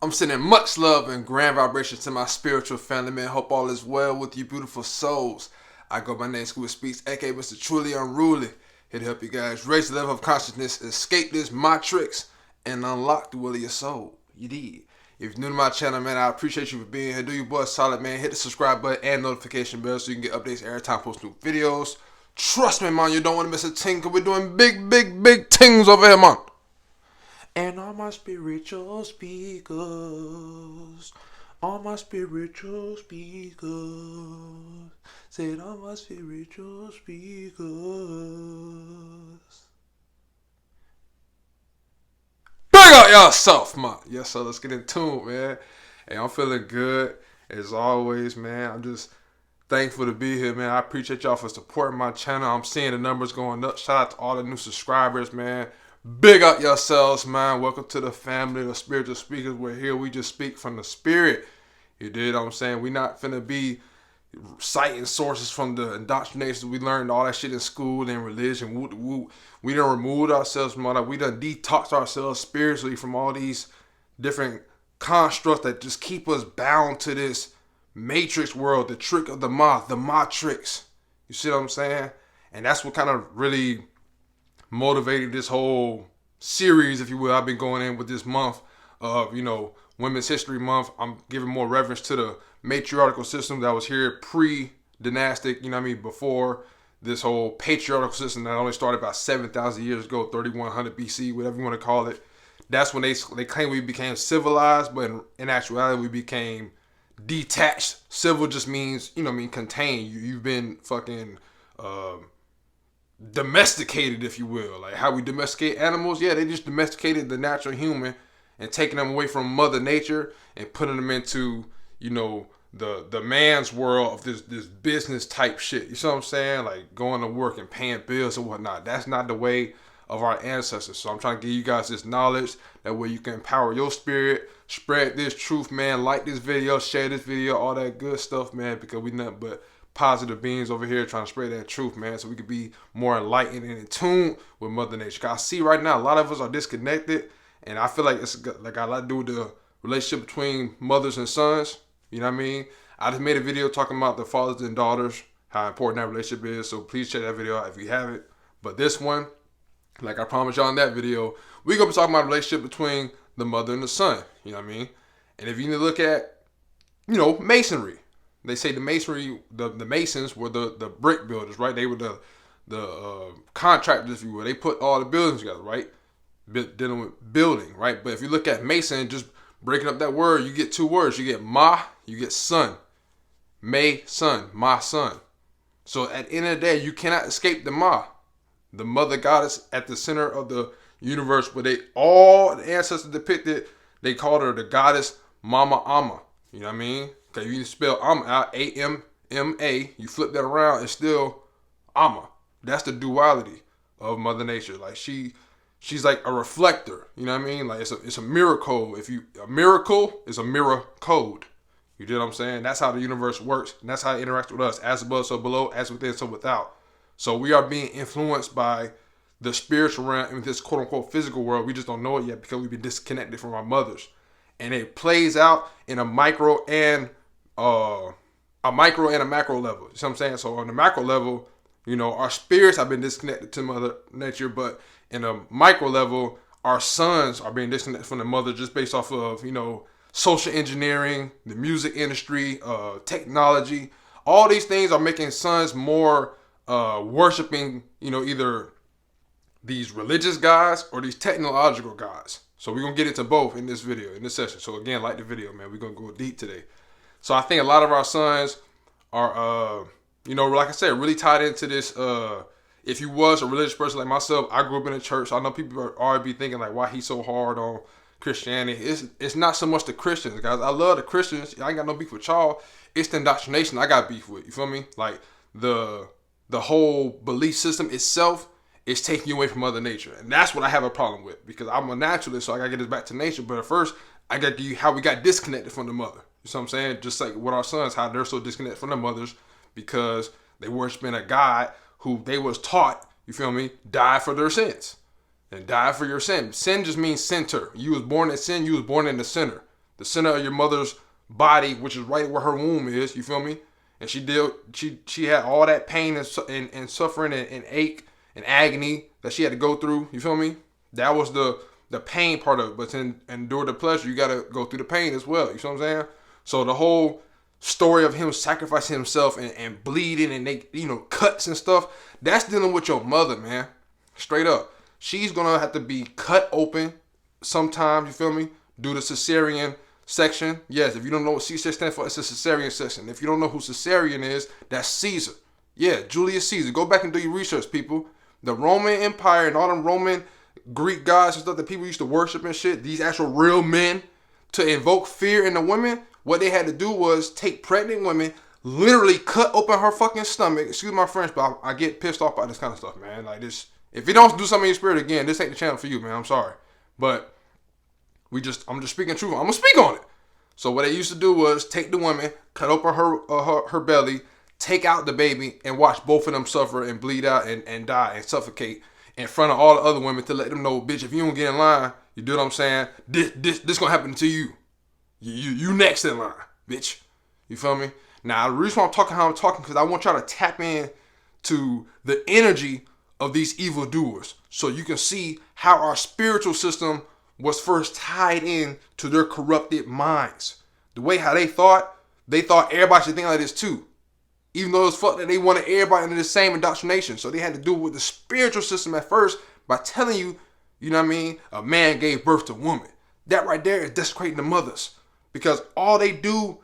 I'm sending much love and grand vibrations to my spiritual family, man. Hope all is well with you beautiful souls. I go by name School Speaks, aka Mr. Truly Unruly. Here to help you guys raise the level of consciousness, escape this matrix, and unlock the will of your soul. You did. If you're new to my channel, man, I appreciate you for being here. Do your boy solid, man. Hit the subscribe button and notification bell so you can get updates every time I post new videos. Trust me, man, you don't want to miss a thing because we're doing big things over here, man. And all my spiritual speakers, said all my spiritual speakers. Bring out yourself, man. Yes, sir, let's get in tune, man. Hey, I'm feeling good as always, man. I'm just thankful to be here, man. I appreciate y'all for supporting my channel. I'm seeing the numbers going up. Shout out to all the new subscribers, man. Big up yourselves, man. Welcome to the family of spiritual speakers. We're here. We just speak from the spirit. You did what I'm saying? We not finna be citing sources from the indoctrination we learned all that shit in school and religion. We done removed ourselves from all that. We done detoxed ourselves spiritually from all these different constructs that just keep us bound to this matrix world, the trick of the moth, the matrix. You see what I'm saying? And that's what kind of really motivated this whole series, if you will, I've been going in with this month of, Women's History Month. I'm giving more reverence to the matriarchal system that was here pre-dynastic, before this whole patriarchal system that only started about 7,000 years ago, 3100 BC, whatever you want to call it. That's when they claim we became civilized, but in actuality, we became detached. Civil just means, contained. You've been fucking domesticated, if you will. Like how we domesticate animals. Yeah, they just domesticated the natural human and taking them away from Mother Nature and putting them into, the man's world of this business type shit. You see what I'm saying? Like going to work and paying bills and whatnot. That's not the way of our ancestors. So I'm trying to give you guys this knowledge. That way you can empower your spirit, spread this truth, man. Like this video, share this video, all that good stuff, man, because we nothing but positive beings over here trying to spread that truth, man, so we could be more enlightened and in tune with Mother Nature. Cause I see right now a lot of us are disconnected, and I feel like it's like got a lot to do with the relationship between mothers and sons. You know what I mean? I just made a video talking about the fathers and daughters, how important that relationship is. So please check that video out if you haven't. But this one, like I promised y'all in that video, we're gonna be talking about the relationship between the mother and the son. You know what I mean? And if you need to look at, masonry. They say the masonry, the masons were the brick builders, right? They were the contractors, if you will. They put all the buildings together, right? Dealing with building, right? But if you look at mason, just breaking up that word, you get two words. You get ma, you get son. May, son, my son. So at the end of the day, you cannot escape the ma, the mother goddess at the center of the universe, where all the ancestors depicted, they called her the goddess Mama Amma. You know what I mean? Because you spell Amma out, A-M-M-A, you flip that around, it's still Amma. That's the duality of Mother Nature. Like she's like a reflector. You know what I mean? Like it's a miracle. A miracle is a mirror code. You get what I'm saying? That's how the universe works, and that's how it interacts with us. As above, so below. As within, so without. So we are being influenced by the spiritual realm in this quote unquote physical world. We just don't know it yet because we've been disconnected from our mothers. And it plays out in a micro and a macro level. You know what I'm saying? So on the macro level, our spirits have been disconnected to Mother Nature, but in a micro level, our sons are being disconnected from the mother just based off of, social engineering, the music industry, technology. All these things are making sons more worshiping, either these religious gods or these technological gods. So we're going to get into both in this video, in this session. So again, like the video, man. We're going to go deep today. So I think a lot of our sons are, like I said, really tied into this. If you was a religious person like myself, I grew up in a church. I know people are already thinking like, why he's so hard on Christianity. It's not so much the Christians, guys. I love the Christians. I ain't got no beef with y'all. It's the indoctrination I got beef with. You feel me? Like the whole belief system itself is taking you away from Mother Nature. And that's what I have a problem with, because I'm a naturalist, so I gotta get this back to nature. But at first, I got to you how we got disconnected from the mother. You know what I'm saying? Just like with our sons, how they're so disconnected from their mothers because they worshiping a God who they was taught, you feel me, died for their sins. And died for your sin. Sin just means center. You was born in sin, you was born in the center. The center of your mother's body, which is right where her womb is. You feel me? And she had all that pain and suffering and ache and agony that she had to go through. You feel me? That was the pain part of it. But to endure the pleasure, you got to go through the pain as well. You feel what I'm saying? So the whole story of him sacrificing himself and bleeding and they, cuts and stuff, that's dealing with your mother, man. Straight up. She's going to have to be cut open sometimes, you feel me? Do the cesarean section. Yes, if you don't know what C-section stands for, it's a cesarean section. If you don't know who cesarean is, that's Caesar. Yeah, Julius Caesar. Go back and do your research, people. The Roman Empire and all them Roman Greek gods and stuff that people used to worship and shit, these actual real men, to invoke fear in the women, what they had to do was take pregnant women, literally cut open her fucking stomach. Excuse my French, but I get pissed off by this kind of stuff, man. Like this, if you don't do something in your spirit again, this ain't the channel for you, man. I'm sorry. But I'm just speaking truth. I'm gonna speak on it. So what they used to do was take the woman, cut open her belly, take out the baby, and watch both of them suffer and bleed out and die and suffocate in front of all the other women to let them know, bitch, if you don't get in line, you do what I'm saying? This gonna happen to you. You next in line, bitch. You feel me? Now the reason why I'm talking how I'm talking because I want y'all to tap in to the energy of these evildoers, so you can see how our spiritual system was first tied in to their corrupted minds. The way how they thought everybody should think like this too. Even though it was fucked that they wanted everybody into the same indoctrination. So they had to do it with the spiritual system at first by telling you, you know what I mean, a man gave birth to a woman. That right there is desecrating the mothers. Because all they do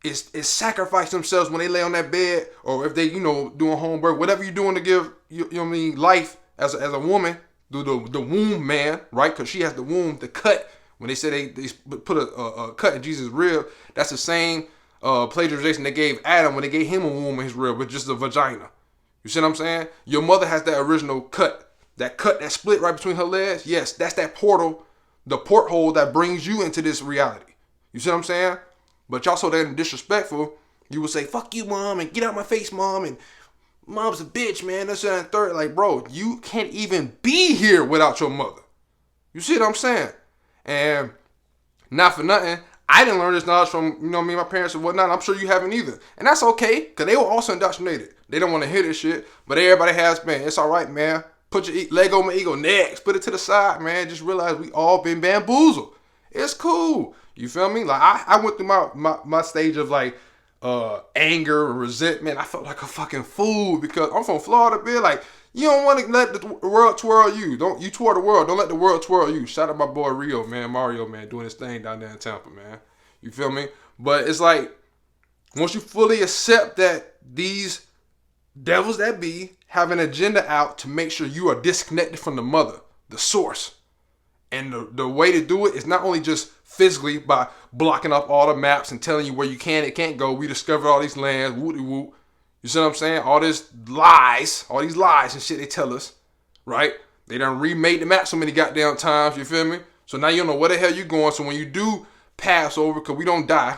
is sacrifice themselves when they lay on that bed, or if they, doing home birth, whatever you're doing to give, life as a woman, do the womb man, right? Because she has the womb, the cut. When they say they put a cut in Jesus' rib, that's the same plagiarization they gave Adam when they gave him a womb in his rib, with just a vagina. You see what I'm saying? Your mother has that original cut. That cut, that split right between her legs. Yes, that's that portal, the porthole that brings you into this reality. You see what I'm saying? But y'all so damn disrespectful, you would say, fuck you, mom, and get out my face, mom, and mom's a bitch, man. That's that and third. Like, bro, you can't even be here without your mother. You see what I'm saying? And not for nothing, I didn't learn this knowledge from, me and my parents and whatnot. I'm sure you haven't either. And that's okay, because they were also indoctrinated. They don't want to hear this shit, but everybody has, man. It's all right, man. Put your leg on my ego next. Put it to the side, man. Just realize we all been bamboozled. It's cool. You feel me? Like, I went through my stage of, like, anger and resentment. I felt like a fucking fool because I'm from Florida, man. Like, you don't want to let the world twirl you. You twirl the world. Don't let the world twirl you. Shout out my boy Rio, man. Mario, man, doing his thing down there in Tampa, man. You feel me? But it's like, once you fully accept that these devils that be have an agenda out to make sure you are disconnected from the mother, the source. And the way to do it is not only just physically by blocking up all the maps and telling you where you can and can't go. We discovered all these lands, whoop-de-whoop. You see what I'm saying? All these lies and shit they tell us, right? They done remade the map so many goddamn times, you feel me? So now you don't know where the hell you going. So when you do pass over, because we don't die,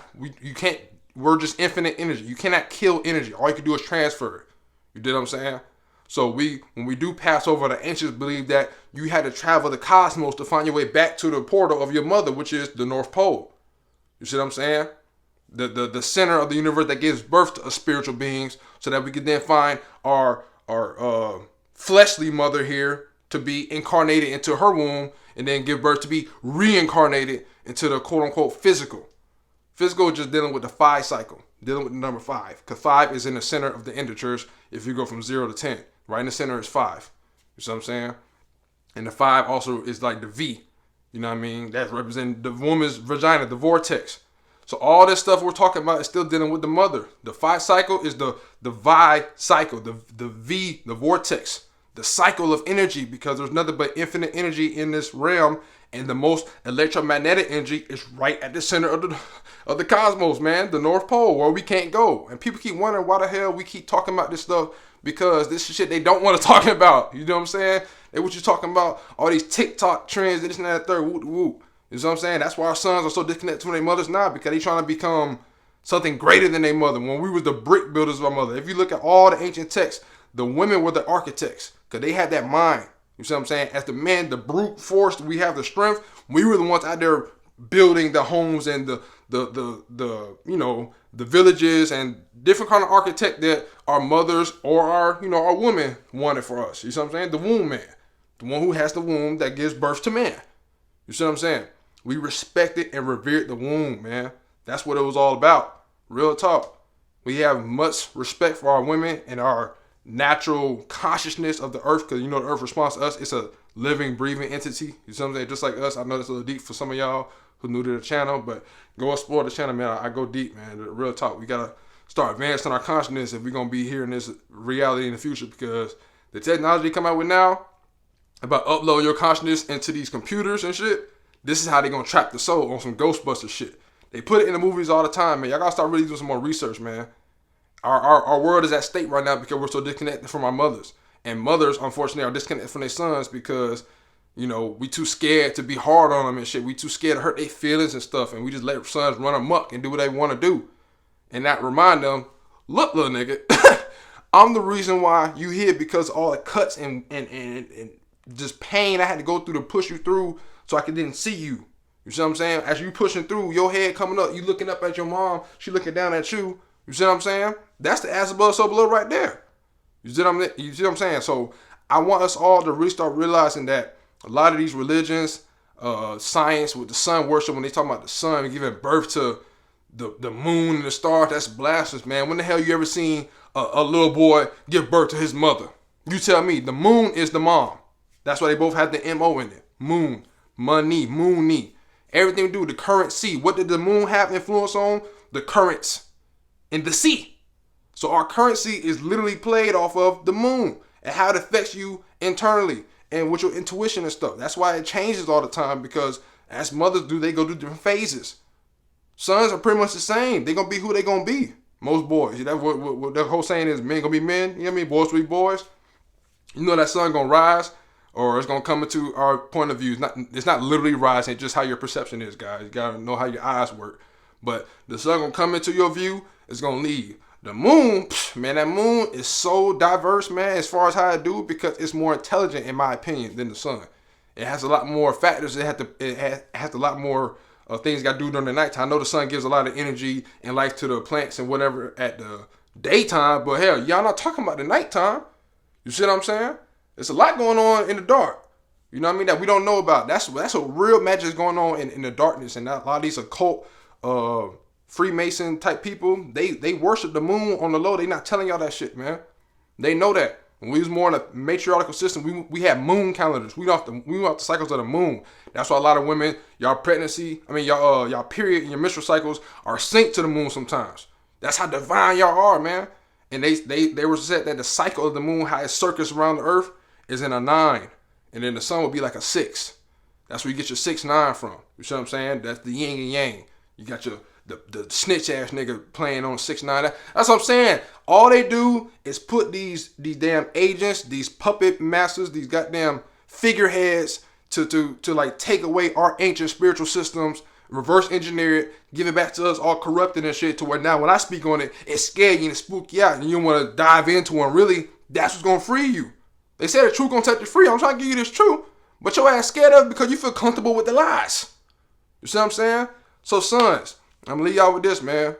we're just infinite energy. You cannot kill energy. All you can do is transfer it. You did what I'm saying? So when we do pass over, the ancients believe that you had to travel the cosmos to find your way back to the portal of your mother, which is the North Pole. You see what I'm saying? The center of the universe that gives birth to spiritual beings, so that we can then find our fleshly mother here to be incarnated into her womb, and then give birth to be reincarnated into the quote unquote physical. Physical is just dealing with the 5 cycle, dealing with the number 5, because 5 is in the center of the integers. If you go from 0 to 10, right in the center is 5. You see what I'm saying? And the 5 also is like the V. You know what I mean? That represents the woman's vagina, the vortex. So all this stuff we're talking about is still dealing with the mother. The 5 cycle is the Vi cycle, the V, the vortex, the cycle of energy, because there's nothing but infinite energy in this realm, and the most electromagnetic energy is right at the center of the cosmos, man, the North Pole, where we can't go. And people keep wondering why the hell we keep talking about this stuff, because this is shit they don't want to talk about. You know what I'm saying? They what you talking about, all these TikTok trends, this and that, third, whoop, whoop. You know what I'm saying? That's why our sons are so disconnected from their mothers now, because they trying to become something greater than their mother. When we was the brick builders of our mother. If you look at all the ancient texts, the women were the architects, because they had that mind. You see what I'm saying? As the men, the brute force, we have the strength. We were the ones out there building the homes and the villages and different kind of architect that our mothers or our women wanted for us. You see what I'm saying? The womb man, the one who has the womb that gives birth to man. You see what I'm saying? We respected and revered the womb, man. That's what it was all about. Real talk. We have much respect for our women and our natural consciousness of the earth, because the earth responds to us. It's a living, breathing entity. You see what I'm saying? Just like us. I know that's a little deep for some of y'all who new to the channel, but go explore the channel, man. I go deep, man. The real talk. We gotta start advancing our consciousness if we're gonna be here in this reality in the future, because the technology come out with now about upload your consciousness into these computers and shit. This is how they gonna trap the soul on some Ghostbuster shit. They put it in the movies all the time, man. Y'all gotta start really doing some more research, man. Our world is at stake right now because we're so disconnected from our mothers. And mothers, unfortunately, are disconnected from their sons because, we too scared to be hard on them and shit. We too scared to hurt their feelings and stuff. And we just let sons run amok and do what they want to do. And not remind them, look, little nigga, I'm the reason why you here, because all the cuts and just pain I had to go through to push you through so I didn't see you. You see what I'm saying? As you pushing through, your head coming up, you looking up at your mom, she looking down at you. You see what I'm saying? That's the ass above, so below right there. You see what I'm saying? So I want us all to really start realizing that a lot of these religions, science with the sun worship, when they talk about the sun giving birth to the moon and the stars, that's blasphemous, man. When the hell you ever seen a little boy give birth to his mother? You tell me. The moon is the mom. That's why they both have the M-O in it. Moon, money, moony. Everything to do with the currency. What did the moon have influence on? The currents in the sea. So our currency is literally played off of the moon and how it affects you internally and with your intuition and stuff. That's why it changes all the time, because as mothers do, they go through different phases. Sons are pretty much the same. They're going to be who they're going to be. Most boys. That's what the whole saying is, men going to be men. You know what I mean? Boys will be boys. That sun going to rise, or it's going to come into our point of view. It's not literally rising. It's just how your perception is, guys. You got to know how your eyes work. But the sun going to come into your view. It's going to leave. The moon, man, that moon is so diverse, man, as far as how it do, because it's more intelligent, in my opinion, than the sun. It has a lot more factors. It has a lot more things got to do during the nighttime. I know the sun gives a lot of energy and life to the plants and whatever at the daytime, but hell, y'all not talking about the nighttime. You see what I'm saying? There's a lot going on in the dark. You know what I mean? That we don't know about. That's a real magic is going on in the darkness, and a lot of these occult Freemason type people, they worship the moon on the low. They not telling y'all that shit, man. They know that. When we was more in a matriarchal system, we had moon calendars. We off the cycles of the moon. That's why a lot of women, y'all period and your menstrual cycles are synced to the moon sometimes. That's how divine y'all are, man. And they were said that the cycle of the moon, how it circles around the earth, is in a 9. And then the sun would be like a 6. That's where you get your 6-9 from. You see what I'm saying? That's the yin and yang. You got the snitch ass nigga playing on 6-9. That's what I'm saying. All they do is put these damn agents, these puppet masters, these goddamn figureheads to like take away our ancient spiritual systems, reverse engineer it, give it back to us all corrupted and shit, to where now when I speak on it, it scares you and it spook you out and you want to dive into it. And really, that's what's gonna free you. They say the truth gonna set you free. I'm trying to give you this truth, but your ass scared of it because you feel comfortable with the lies. You see what I'm saying? So sons, I'm gonna leave y'all with this, man.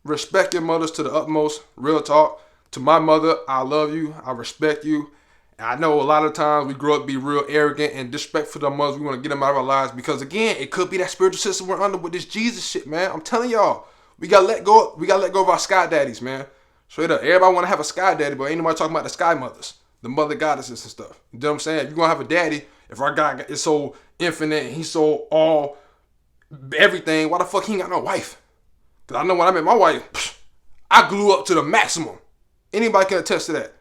Respect your mothers to the utmost. Real talk. To my mother, I love you. I respect you. And I know a lot of times we grow up to be real arrogant and disrespectful to our mothers. We want to get them out of our lives because, again, it could be that spiritual system we're under with this Jesus shit, man. I'm telling y'all, we gotta let go. We gotta let go of our sky daddies, man. Straight up. Everybody want to have a sky daddy, but ain't nobody talking about the sky mothers, the mother goddesses and stuff. You know what I'm saying? If you're gonna have a daddy, if our guy is so infinite and he's so all everything, why the fuck he ain't got no wife? Because I know when I met my wife, I grew up to the maximum. Anybody can attest to that.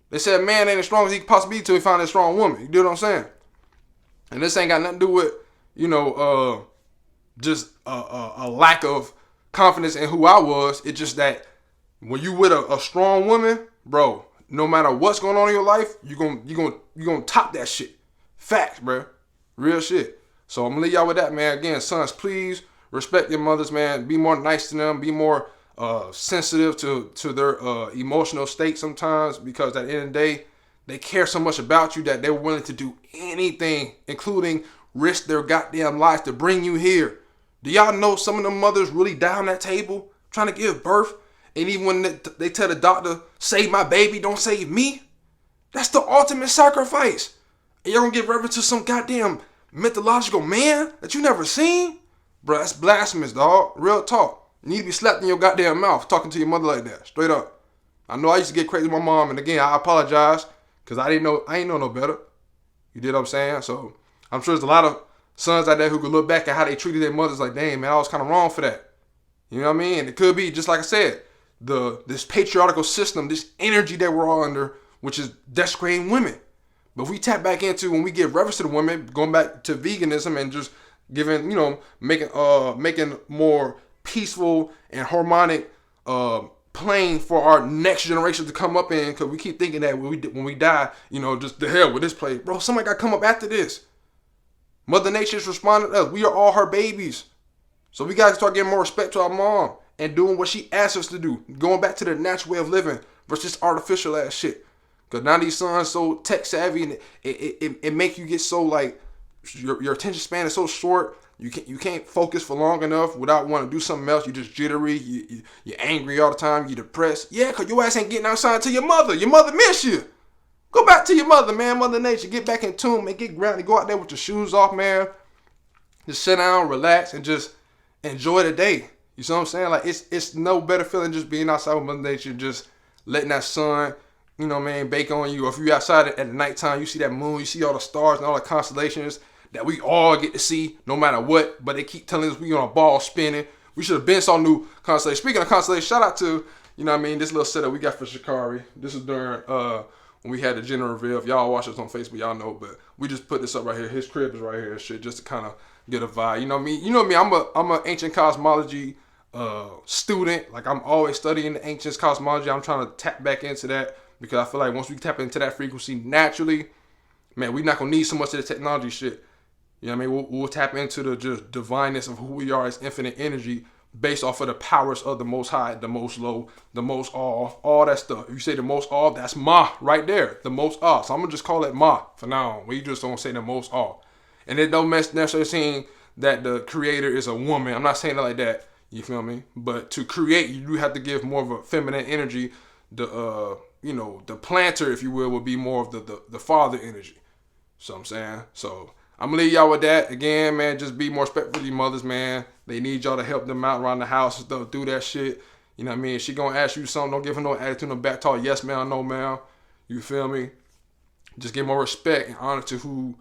They said man ain't as strong as he could possibly be till he find a strong woman. You know what I'm saying? And this ain't got nothing to do with, just a lack of confidence in who I was. It's just that when you with a strong woman, bro, no matter what's going on in your life, you gonna top that shit. Facts, bro. Real shit. So I'm gonna leave y'all with that, man. Again, sons, please respect your mothers, man. Be more nice to them. Be more sensitive to their emotional state sometimes, because at the end of the day, they care so much about you that they're willing to do anything, including risk their goddamn lives to bring you here. Do y'all know some of them mothers really die on that table trying to give birth? And even when they tell the doctor, save my baby, don't save me. That's the ultimate sacrifice. And you're going to give reverence to some goddamn mythological man that you never seen? Bro, that's blasphemous, dog. Real talk. You need to be slapped in your goddamn mouth talking to your mother like that. Straight up. I know I used to get crazy with my mom. And again, I apologize. Because I ain't know no better. You did what I'm saying? So I'm sure there's a lot of sons out there who could look back at how they treated their mothers like, dang, man, I was kind of wrong for that. You know what I mean? It could be, just like I said, this patriarchal system, this energy that we're all under, which is desecrating women. But if we tap back into, when we give reverence to the women, going back to veganism and just giving, making more peaceful and harmonic plane for our next generation to come up in, because we keep thinking that when we die, just the hell with this place. Bro, somebody got to come up after this. Mother Nature's responding to us. We are all her babies. So we got to start giving more respect to our mom and doing what she asked us to do. Going back to the natural way of living versus artificial ass shit. Because now these sons so tech savvy, and it make you get so like, your attention span is so short. You can't focus for long enough without wanting to do something else. You just jittery. You're angry all the time. You're depressed. Yeah, because your ass ain't getting outside to your mother. Your mother miss you. Go back to your mother, man. Mother Nature. Get back in tune, man. Get grounded. Go out there with your shoes off, man. Just sit down, relax, and just enjoy the day. You see what I'm saying? Like, it's no better feeling just being outside with Mother Nature, just letting that sun, bake on you. Or if you're outside at the nighttime, you see that moon, you see all the stars and all the constellations that we all get to see no matter what. But they keep telling us we on a ball spinning. We should have been saw new constellation. Speaking of constellation, shout out to, this little setup we got for Shikari. This is during when we had the gender reveal. If y'all watch us on Facebook, y'all know. But we just put this up right here. His crib is right here and shit, just to kind of get a vibe. You know me. I'm a ancient cosmology student. Like, I'm always studying the ancient cosmology. I'm trying to tap back into that, because I feel like once we tap into that frequency naturally, man, we're not gonna need so much of the technology shit. You know what I mean? We'll tap into the just divineness of who we are as infinite energy, based off of the powers of the most high, the most low, the most all that stuff. If you say the most all, that's Ma right there, the most all. So I'm gonna just call it Ma for now on. We just don't say the most all. And it don't necessarily seem that the creator is a woman. I'm not saying it like that. You feel me? But to create, you do have to give more of a feminine energy. The planter, if you will, would be more of the father energy. So I'm saying. So I'm gonna leave y'all with that. Again, man, just be more respectful to your mothers, man. They need y'all to help them out around the house and stuff, do that shit. You know what I mean? She gonna ask you something, don't give her no attitude, no back talk. Yes, ma'am, no, ma'am. You feel me? Just give more respect and honor to who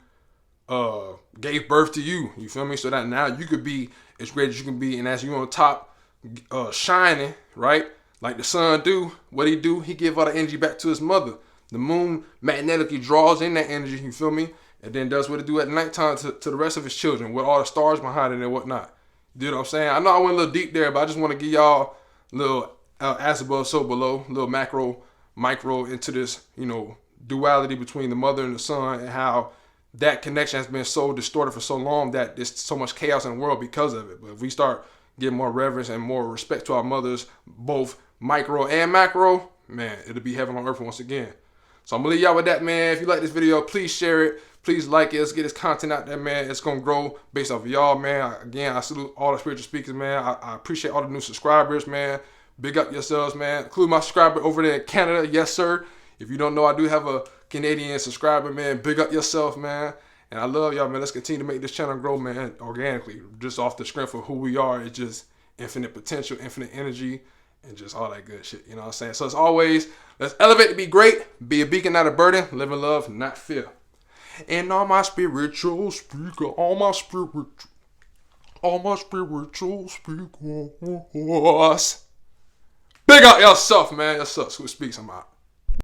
gave birth to you. You feel me? So that now you could be as great as you can be, and as you on top, shining, right? Like the sun do. What he do? He give all the energy back to his mother. The moon magnetically draws in that energy. You feel me? And then does what it do at nighttime to the rest of his children, with all the stars behind it and whatnot. You know what I'm saying? I know I went a little deep there, but I just want to give y'all a little as above, so below, a little macro, micro into this, duality between the mother and the son, and how that connection has been so distorted for so long that there's so much chaos in the world because of it. But if we start getting more reverence and more respect to our mothers, both micro and macro, man, it'll be heaven on earth once again. So I'm gonna leave y'all with that, man. If you like this video, please share it. Please like it. Let's get this content out there, man. It's gonna grow based off of y'all, man. Again, I salute all the spiritual speakers, man. I appreciate all the new subscribers, man. Big up yourselves, man. Include my subscriber over there in Canada. Yes, sir. If you don't know, I do have a Canadian subscriber, man. Big up yourself, man. And I love y'all, man. Let's continue to make this channel grow, man, organically. Just off the strength of who we are. It's just infinite potential, infinite energy, and just all that good shit. You know what I'm saying? So as always, let's elevate to be great. Be a beacon, not a burden. Live in love, not fear. And all my spiritual speakers. Big up yourself, man. Yourself. Who speaks? I'm out.